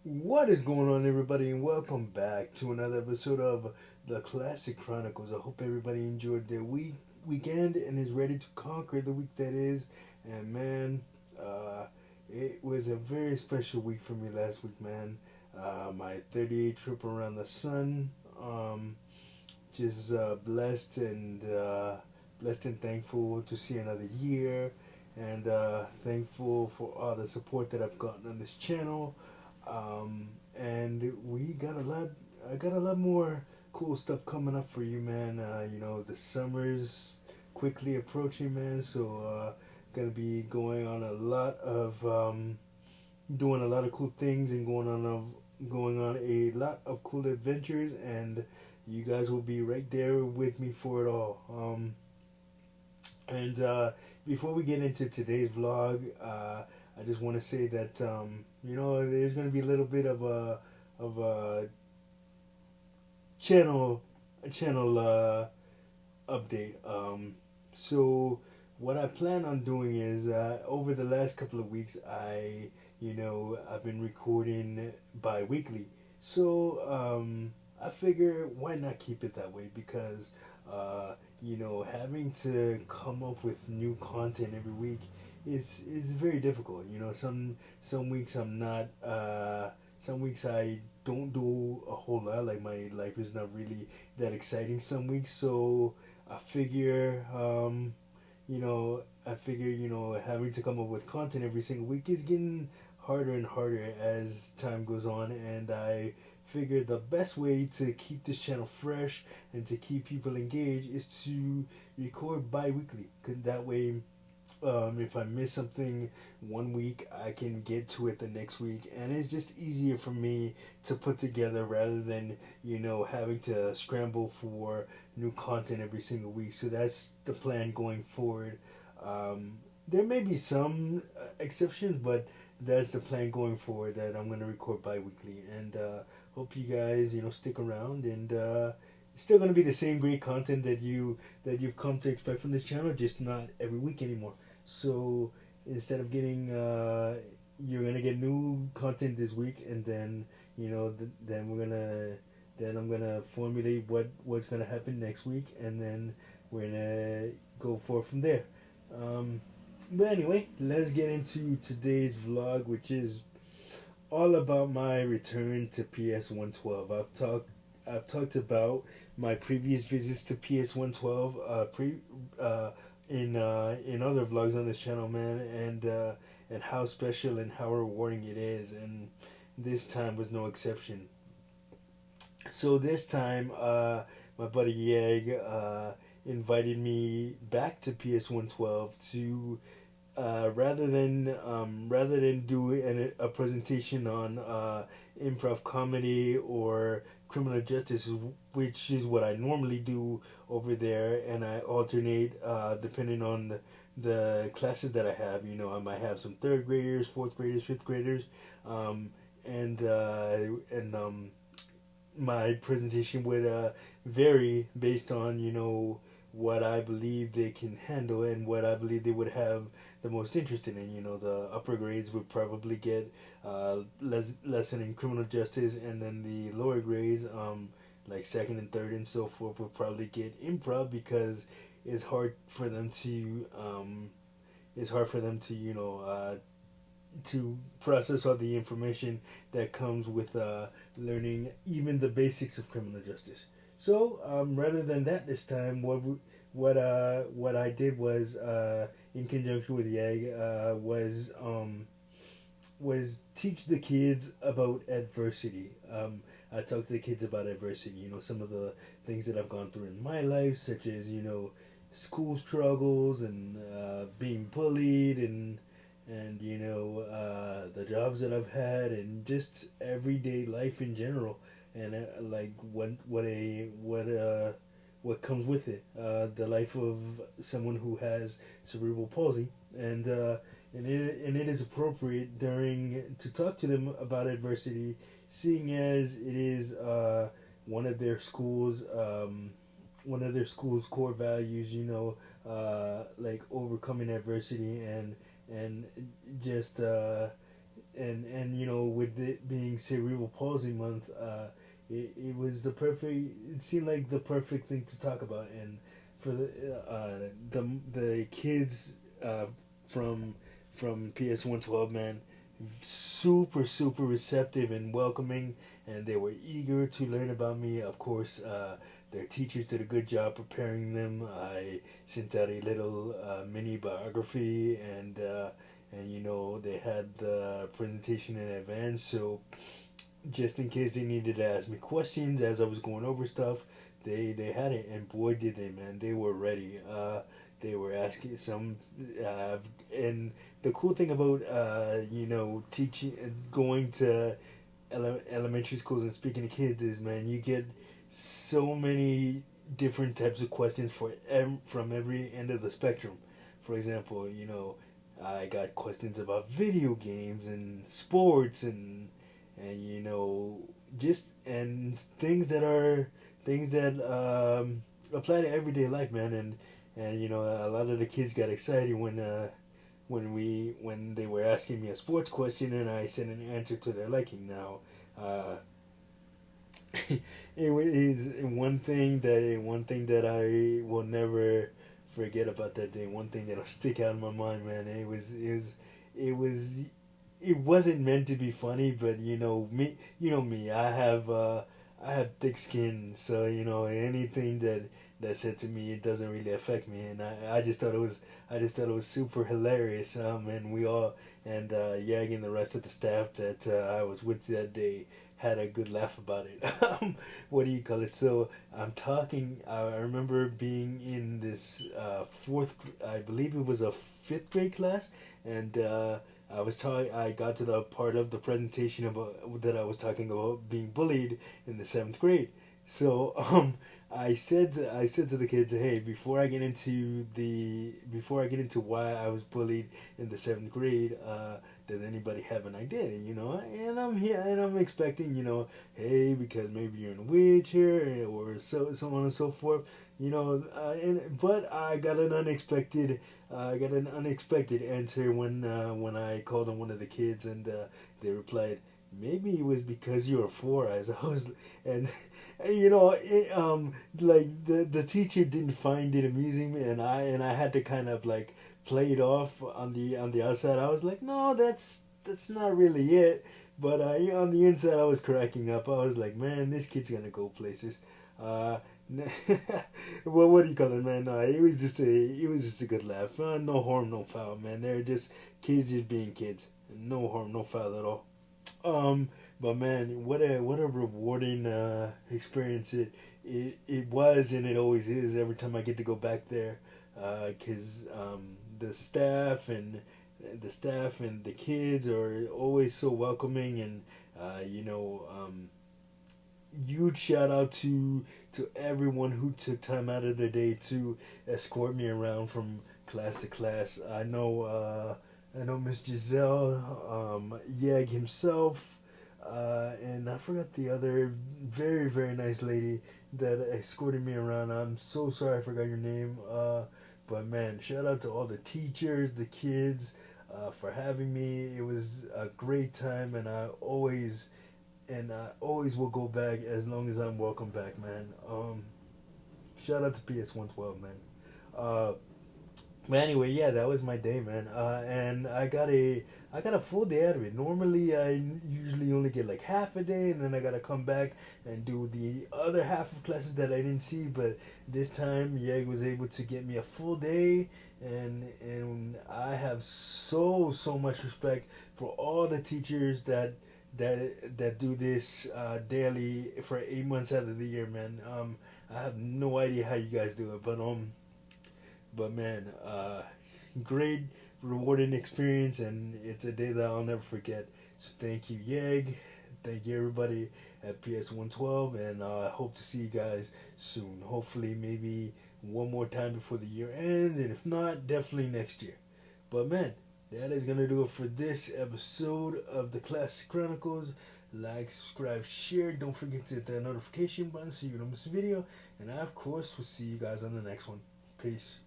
What is going on, everybody, and welcome back to another episode of the Classic Chronicles. I hope everybody enjoyed their weekend and is ready to conquer the week that is. And man, uh, it was a very special week for me last week, man. My 38 trip around the sun. Um, just blessed and thankful to see another year, and thankful for all the support that I've gotten on this channel. And we got a lot. I got a lot more cool stuff coming up for you, man. The summer's quickly approaching, man. So gonna be doing a lot of cool things and going on a lot of cool adventures, and you guys will be right there with me for it all. And Before we get into today's vlog, I just want to say that there's going to be a little bit of a channel channel update. So what I plan on doing is over the last couple of weeks, I've been recording bi-weekly. So I figure why not keep it that way, because having to come up with new content every week is very difficult. Some weeks I'm not. Some weeks I don't do a whole lot. Like, my life is not really that exciting some weeks. So I figure, having to come up with content every single week is getting harder and harder as time goes on. And I figured the best way to keep this channel fresh and to keep people engaged is to record bi-weekly. 'Cause that way, if I miss something one week, I can get to it the next week, and it's just easier for me to put together rather than having to scramble for new content every single week. So that's the plan going forward. There may be some exceptions, but that's the plan going forward. That I'm gonna record bi-weekly, and hope you guys stick around, and it's still gonna be the same great content that you've come to expect from this channel, just not every week anymore. So instead of getting, you're gonna get new content this week, and then then I'm gonna formulate what's gonna happen next week, and then we're gonna go forward from there. Um, but anyway, let's get into today's vlog, which is all about my return to PS112. I've talked about my previous visits to PS112 in other vlogs on this channel, man, and how special and how rewarding it is, and this time was no exception. So this time, my buddy Yeg invited me back to PS112 to rather than do a presentation on improv comedy or criminal justice, which is what I normally do over there, and I alternate depending on the classes that I have. I might have some third graders, fourth graders, fifth graders, um, and my presentation would vary based on what I believe they can handle and what I believe they would have the most interest in. The upper grades would probably get lesson in criminal justice, and then the lower grades, like second and third and so forth, would probably get improv, because it's hard for them to to process all the information that comes with learning even the basics of criminal justice. So rather than that, this time, what I did was, in conjunction with Yag, was teach the kids about adversity. I talk to the kids about adversity. Some of the things that I've gone through in my life, such as school struggles and being bullied, and the jobs that I've had, and just everyday life in general, and like what comes with it, the life of someone who has cerebral palsy, and it is appropriate during to talk to them about adversity, seeing as it is one of their schools. One of their school's core values, like overcoming adversity, and just and you know, with it being cerebral palsy month, it was the perfect. It seemed like the perfect thing to talk about, and for the kids from PS112, man, super receptive and welcoming, and they were eager to learn about me. Of course, their teachers did a good job preparing them. I sent out a little mini biography, and you know, they had the presentation in advance, so just in case they needed to ask me questions as I was going over stuff, they had it, and boy did they, man, they were ready. They were asking some, and the cool thing about you know, teaching, going to elementary schools and speaking to kids is, man, you get so many different types of questions from every end of the spectrum. For example, you know, I got questions about video games and sports and you know, just and things that apply to everyday life, man. And you know, a lot of the kids got excited when they were asking me a sports question and I sent an answer to their liking. Now, it is one thing that I will never forget about that day. One thing that'll stick out in my mind, man. It was it wasn't meant to be funny, but you know me. I have thick skin, so you know, anything that said to me, it doesn't really affect me, and I just thought it was super hilarious. And we all and Yag and the rest of the staff that I was with that day had a good laugh about it. What do you call it? So I'm talking. I remember being in this I believe it was a fifth grade class, and I got to the part of the presentation about that I was talking about being bullied in the seventh grade. So I said to the kids, hey, before I get into why I was bullied in the seventh grade, does anybody have an idea? You know, and I'm here and I'm expecting, you know, hey, because maybe you're in a wheelchair or so on and so forth. You know, but I got an unexpected answer when I called on one of the kids, and they replied, maybe it was because you were four eyes. I was, and you know, like the teacher didn't find it amusing, and I had to kind of like play it off on the outside. I was like, no, that's not really it. But on the inside, I was cracking up. I was like, man, this kid's gonna go places. Uh, well, what do you call it, man? No, it was just a good laugh. No harm, no foul, man. They're just kids just being kids. No harm, no foul at all. But man, what a rewarding experience it was, and it always is every time I get to go back there, because the staff and the kids are always so welcoming, and you know, huge shout out to everyone who took time out of their day to escort me around from class to class. I know Miss Giselle, Yeg himself, and I forgot the other very nice lady that escorted me around. I'm so sorry I forgot your name. But man, shout out to all the teachers, the kids, for having me. It was a great time, and I always will go back as long as I'm welcome back, man. Shout out to PS112, man. Uh, but anyway, yeah, that was my day, man. And I got a full day out of it. Normally, I usually only get like half a day, and then I gotta come back and do the other half of classes that I didn't see. But this time, Yeg was able to get me a full day, and I have so much respect for all the teachers that do this daily for 8 months out of the year, man. I have no idea how you guys do it, but man, great, rewarding experience, and it's a day that I'll never forget. So thank you, Yeg. Thank you, everybody at PS112, and I hope to see you guys soon. Hopefully, maybe one more time before the year ends, and if not, definitely next year. But man, that is gonna do it for this episode of the Classic Chronicles. Like, subscribe, share. Don't forget to hit that notification button so you don't miss a video. And I, of course, will see you guys on the next one. Peace.